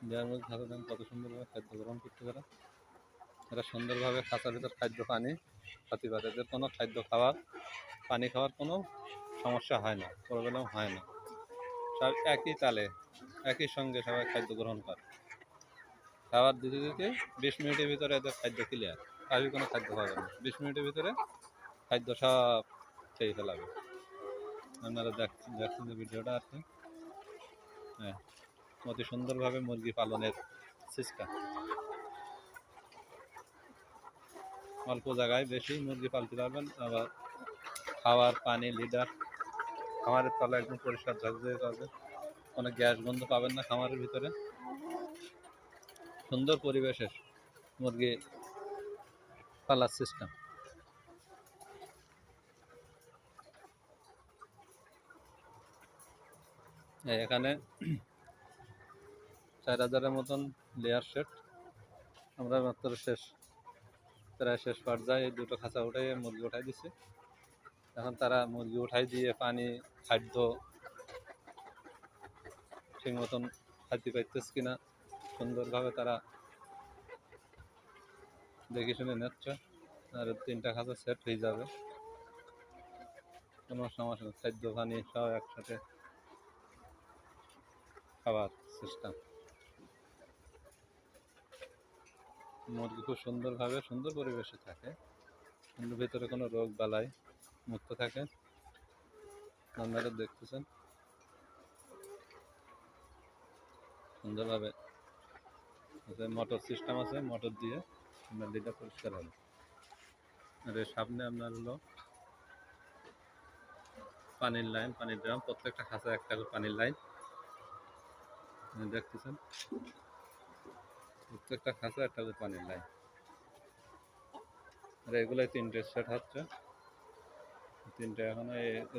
দেওয়ার মধ্যে থাকে দেন কত সুন্দরভাবে খাদ্য গ্রহণ করতে পারে। এরা সুন্দরভাবে খাঁচার ভিতর খাদ্য পানি খাতে পারে, এদের কোনো খাদ্য খাওয়ার পানি খাওয়ার কোনো সমস্যা হয় না, প্রবলেম হয় না। সব একই তালে একই সঙ্গে সবাই খাদ্য গ্রহণ করে। খাবার দিতে দিতে 20 মিনিটের ভিতরে এদের খাদ্য ক্লিয়ার, কারোর কোনো খাদ্য খাবে না, 20 মিনিটের ভিতরে খাদ্য সব খেয়ে ফেলাবে। আপনারা দেখছেন যে ভিডিওটা আছে, হ্যাঁ, অতি সুন্দরভাবে মুরগি পালনের সিস্টেম। অল্প জায়গায় বেশি মুরগি পালতে পারবেন, আবার খাওয়ার পানি লিডার, খামারের তলা একদম পরিষ্কার ঝকঝকে পাবে, কোনো গ্যাস গন্ধ পাবেন না খামারের ভিতরে। সুন্দর পরিবেশের মুরগি পালার সিস্টেম। এখানে 4000-এর মতন লেয়ার সেট। আমরা মাত্র প্রায় শেষ পর্যায়ে এই দুটো খাঁচা উঠাই মুরগি উঠাই দিচ্ছি। এখন তারা মুরগি উঠাই দিয়ে পানি খাদ্য ঠিক মতন খাদ্য পাইতেছে কিনা সুন্দরভাবে তারা দেখে শুনে নিচ্ছে। আর 3টা খাঁচা সেট হয়ে যাবে, কোনো সমস্যা নেই। খাদ্য পানি সব একসাথে খাবার সিস্টেম। মুরগি খুব সুন্দরভাবে সুন্দর পরিবেশে থাকে, কিন্তু ভিতরে কোনো রোগ বালাই মুক্ত থাকে। আপনারা দেখতেছেন সুন্দরভাবে মোটর সিস্টেম আছে, মোটর দিয়ে আপনার লিটা পরিষ্কার হবে। আর এর সামনে আপনার হলো পানির লাইন, পানির ড্রাম, প্রত্যেকটা খাঁচা একটা করে পানির লাইন দেখতেছেন, প্রত্যেকটা খাঁচা একটা করে পানির লাইন। আর এগুলোই 3টে সেট হচ্ছে, 3টে এখন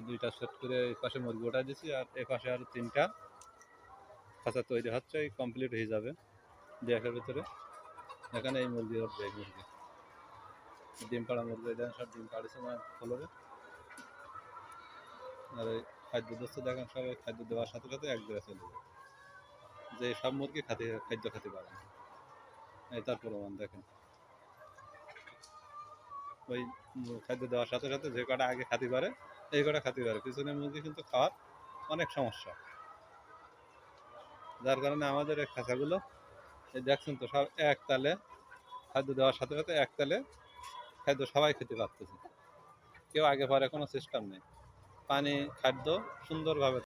2টা সেট করে এই পাশে মুরগি ওঠা দিচ্ছি, আর এ পাশে আরও 3টা খাঁচা তৈরি হচ্ছে, কমপ্লিট হয়ে যাবে 2-1 ভিতরে। এখানে এই মুরগি উঠবে, এই মুরগি ডিম পাড়া মুরগি, দেখেন সব ডিম পাড়েছে না ফলবে। আর এই খাদ্য দিচ্ছে দেখেন, সব খাদ্য দেওয়ার সাথে সাথে এক জায়গায় চলে যাবে, যে সব মুরগি খাদ্য খেতে পারে না। এই তার প্রমাণ দেখেন, ওই খাদ্য দেওয়ার সাথে সাথে যে কটা আগে খাতে পারে এই কটা খাতে পারে, পিছনে মুরগি কিন্তু খাওয়ার অনেক সমস্যা। যার কারণে আমাদের এই খাঁচাগুলো এই দেখছেন তো সব এক তালে, খাদ্য দেওয়ার সাথে সাথে এক তালে খাদ্য সবাই খেতে পারতেছে, কেউ আগে পরে কোনো সিস্টেম নেই। পানি খাদ্য সুন্দরভাবে